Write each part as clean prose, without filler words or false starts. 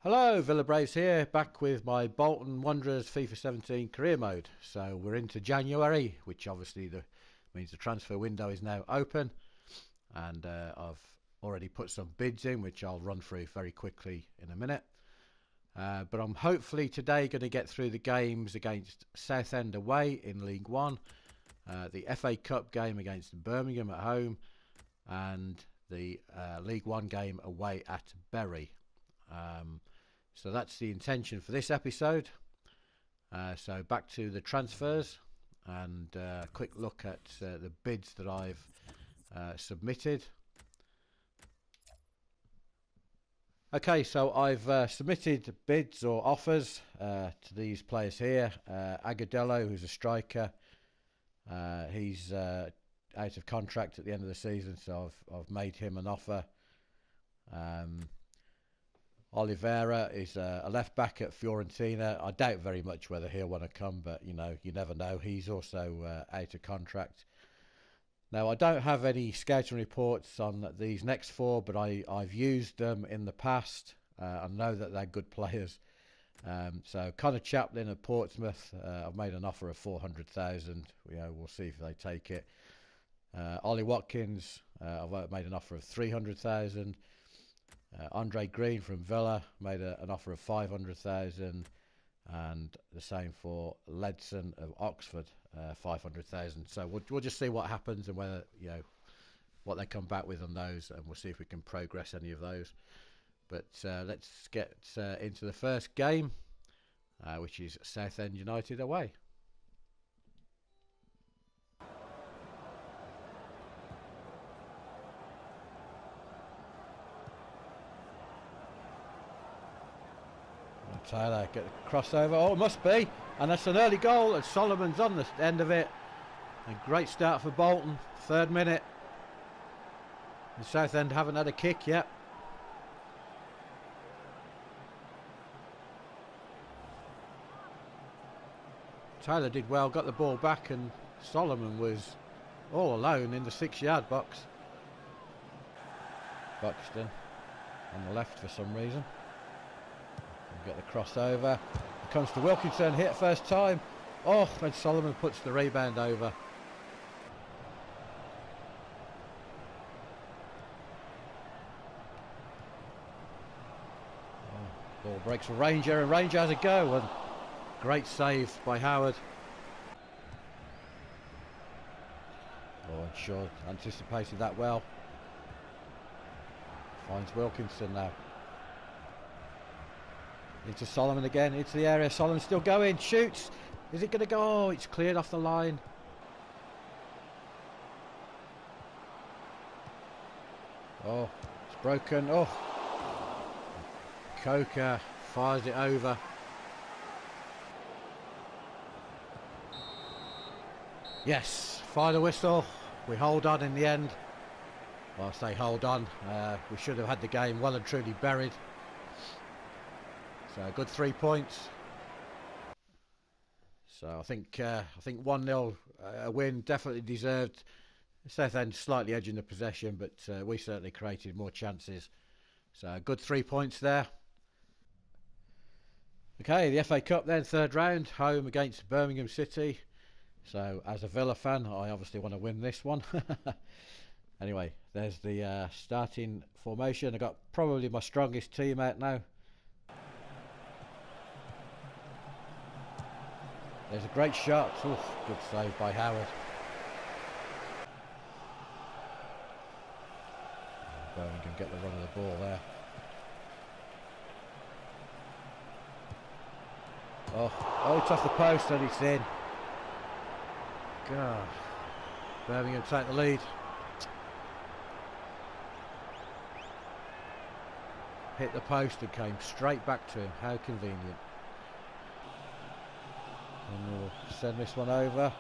Hello, VillaBraves here, back with my Bolton Wanderers FIFA 17 career mode. So we're into January, which obviously means the transfer window is now open, and I've already put some bids in, which I'll run through very quickly in a minute. But I'm hopefully today going to get through the games against Southend away in League One, the FA Cup game against Birmingham at home, and the League One game away at Bury. So that's the intention for this episode. So back to the transfers and a quick look at the bids that I've submitted. Okay, so I've submitted bids or offers to these players here. Agadello, who's a striker, he's out of contract at the end of the season, so I've made him an offer. Oliveira is a left back at Fiorentina. I doubt very much whether he'll want to come, but you never know. He's also out of contract. Now, I don't have any scouting reports on these next four, but I've used them in the past. I know that they're good players. So Connor Chaplin at Portsmouth, I've made an offer of 400,000. We'll see if they take it. Ollie Watkins, I've made an offer of 300,000. Andre Green from Villa made an offer of 500,000, and the same for Ledson of Oxford, 500,000. So we'll just see what happens and whether what they come back with on those, and we'll see if we can progress any of those. But let's get into the first game, which is Southend United away. Taylor get the crossover. Oh, it must be, and that's an early goal, and Solomon's on the end of it. A great start for Bolton. 3rd minute. The Southend haven't had a kick yet. Taylor did well, got the ball back, and Solomon was all alone in the 6-yard box. Buxton on the left for some reason. Get the crossover. It comes to Wilkinson, hit first time. Oh, and Solomon puts the rebound over. Oh, ball breaks for Ranger, and Ranger has a go, and great save by Howard. Oh, and Shaw anticipated that well. Finds Wilkinson now. Into Solomon again, into the area. Solomon still going, shoots. Is it going to go? Oh, it's cleared off the line. Oh, it's broken. Oh, Coker fires it over. Yes, final whistle. We hold on in the end. Well, I say hold on. We should have had the game well and truly buried. So a good 3 points. So I think 1-0 a win, definitely deserved. Southend slightly edging the possession, but we certainly created more chances. So a good 3 points there. Okay, the FA Cup then, 3rd round, home against Birmingham City. So as a Villa fan, I obviously want to win this one. Anyway, there's the starting formation. I've got probably my strongest team out now. There's a great shot. Oof, good save by Howard. Birmingham get the run of the ball there. Oh, it's off the post and it's in. God. Birmingham take the lead. Hit the post and came straight back to him. How convenient. And we'll send this one over.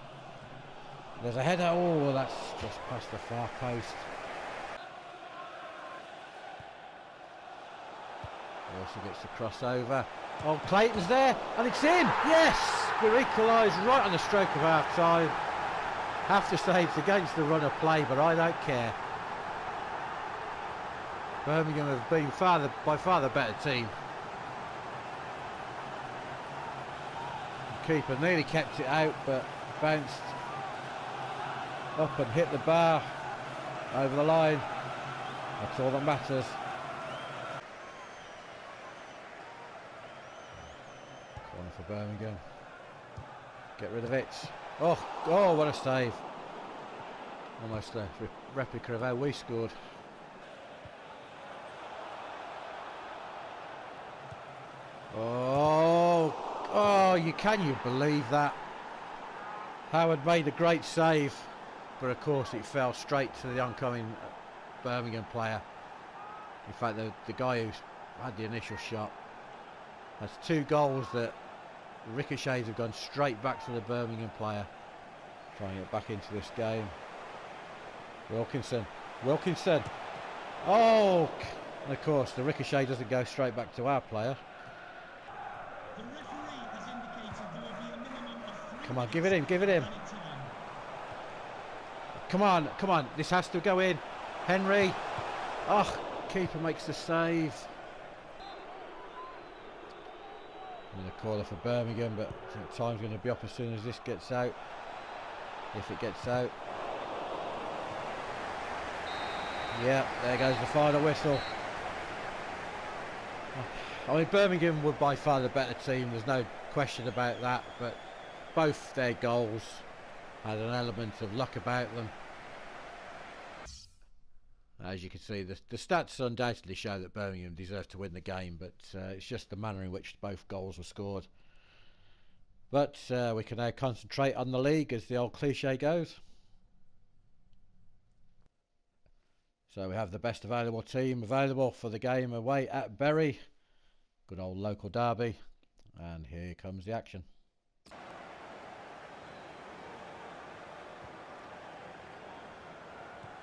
There's a header. Oh, that's just past the far post. He also gets the crossover. Oh, Clayton's there, and it's in. Yes, we're equalised right on the stroke of half time. Have to say it's against the run of play, but I don't care. Birmingham have been by far the better team. Keeper nearly kept it out, but bounced up and hit the bar over the line. That's all that matters. Corner for Birmingham. Get rid of it. Oh, what a save. Almost a replica of how we scored. Oh, can you believe that? Howard made a great save, but of course it fell straight to the oncoming Birmingham player. In fact, the guy who had the initial shot. That's 2 goals that ricochets have gone straight back to the Birmingham player. Trying to get back into this game. Wilkinson. Oh, and of course the ricochet doesn't go straight back to our player. The referee has indicated there will be a minimum of 3. Come on, give it in. Come on, this has to go in. Henry. Oh, keeper makes the save. And a corner for Birmingham, but I think time's going to be up as soon as this gets out. If it gets out. Yeah, there goes the final whistle. I mean, Birmingham were by far the better team, there's no question about that, but both their goals had an element of luck about them. As you can see, the stats undoubtedly show that Birmingham deserved to win the game, but it's just the manner in which both goals were scored. But we can now concentrate on the league, as the old cliche goes. So we have the best available team available for the game away at Bury. Good old local derby. And here comes the action.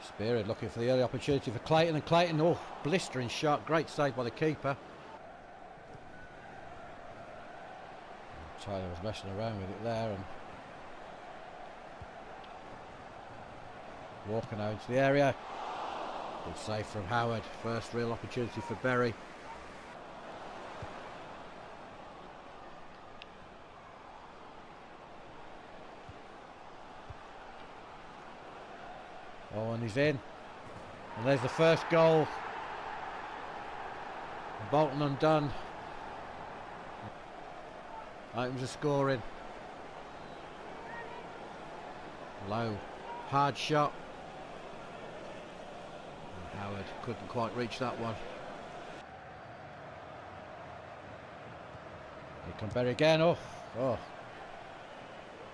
Spirit looking for the early opportunity for Clayton, and Clayton, oh, blistering shot, great save by the keeper. Tyler was messing around with it there, and Walker now into the area. Good save from Howard, first real opportunity for Bury. Oh, and he's in. And there's the first goal. Bolton undone. Items are scoring. Low, hard shot. And Howard couldn't quite reach that one. Here come Bury again. Oh.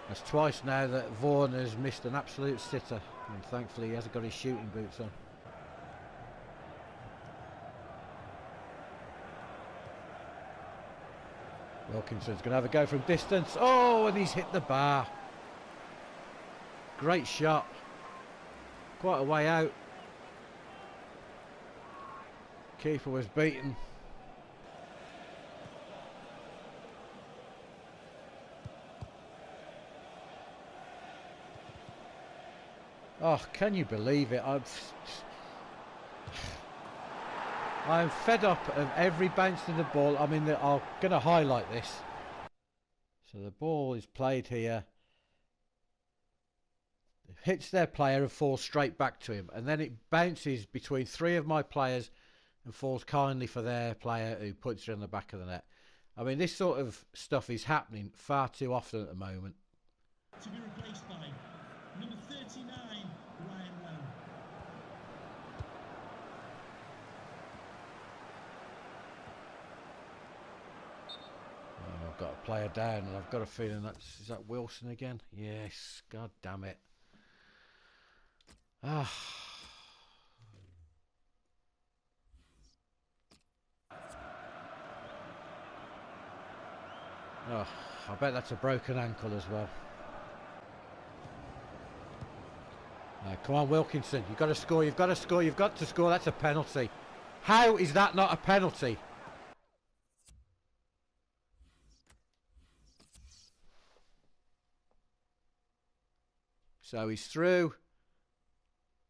That's twice now that Vaughan has missed an absolute sitter, and thankfully he hasn't got his shooting boots on. Wilkinson's going to have a go from distance. Oh, and he's hit the bar. Great shot. Quite a way out. Keeper was beaten. Oh, can you believe it? I'm fed up of every bounce in the ball. I mean, I'm going to highlight this. So the ball is played here. It hits their player and falls straight back to him. And then it bounces between 3 of my players and falls kindly for their player, who puts it in the back of the net. I mean, this sort of stuff is happening far too often at the moment. To be replaced by number 39, Ryan Lowe. Oh, I've got a player down, and I've got a feeling is that Wilson again? Yes, god damn it. Ah. Oh, I bet that's a broken ankle as well. Come on, Wilkinson, you've got to score, you've got to score, that's a penalty. How is that not a penalty? So he's through.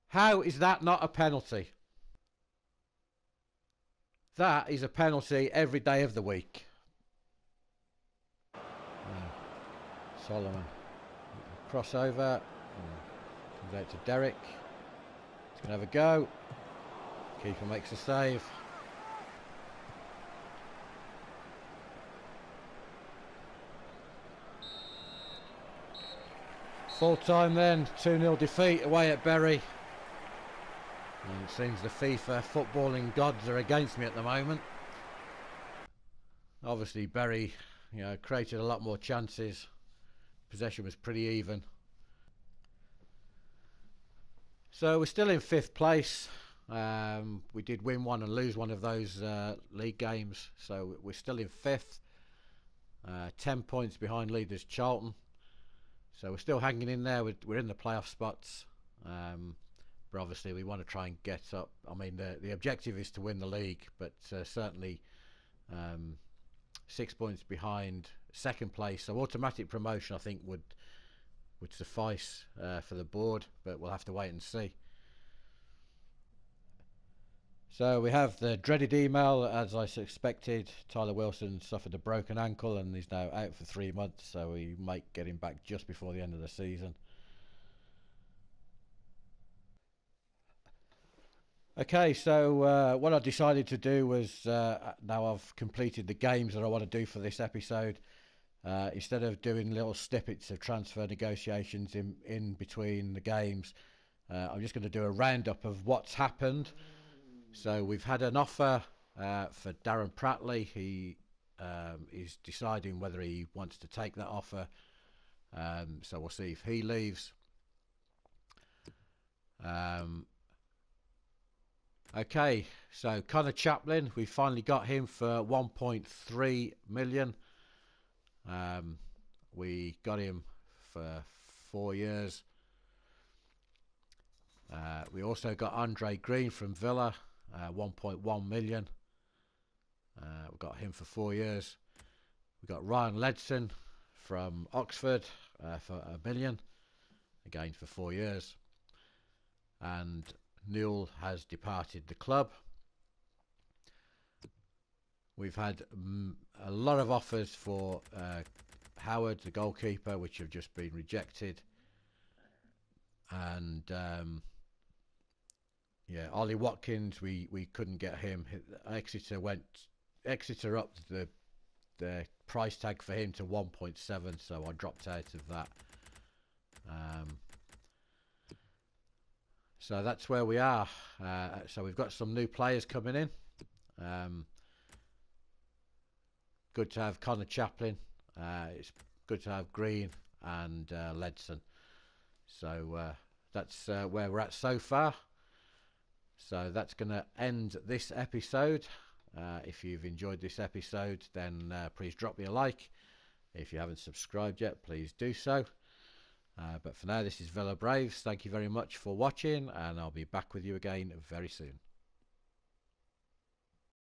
How is that not a penalty? That is a penalty every day of the week. Solomon. Crossover. Comes out to Derek. He's going to have a go. Keeper makes a save. Full time then, 2-0 defeat away at Bury. And it seems the FIFA footballing gods are against me at the moment. Obviously Bury, created a lot more chances. Possession was pretty even. So we're still in 5th place. We did win one and lose one of those league games, so we're still in 5th. 10 points behind leaders Charlton. So we're still hanging in there. We're in the playoff spots, but obviously we want to try and get up. I mean, the objective is to win the league, but certainly 6 points behind 2nd place. So automatic promotion, I think, would suffice for the board, but we'll have to wait and see. So we have the dreaded email, as I suspected. Tyler Wilson suffered a broken ankle and he's now out for 3 months, so we might get him back just before the end of the season. Okay, so what I decided to do was, now I've completed the games that I want to do for this episode, instead of doing little snippets of transfer negotiations in between the games, I'm just going to do a roundup of what's happened. So we've had an offer for Darren Pratley. He is deciding whether he wants to take that offer. So we'll see if he leaves. Okay, so Connor Chaplin, we finally got him for 1.3 million. We got him for 4 years. We also got Andre Green from Villa, 1.1 million. We got him for 4 years. We got Ryan Ledson from Oxford for $1 million, again for 4 years. And Newell has departed the club. We've had a lot of offers for Howard, the goalkeeper, which have just been rejected. And yeah, Ollie Watkins, we couldn't get him. Exeter upped the price tag for him to 1.7, so I dropped out of that. So that's where we are. So we've got some new players coming in. Good to have Connor Chaplin. It's good to have Green and Ledson. So that's where we're at so far. So that's going to end this episode. If you've enjoyed this episode, then please drop me a like. If you haven't subscribed yet, please do so. But for now, this is VillaBraves. Thank you very much for watching, and I'll be back with you again very soon.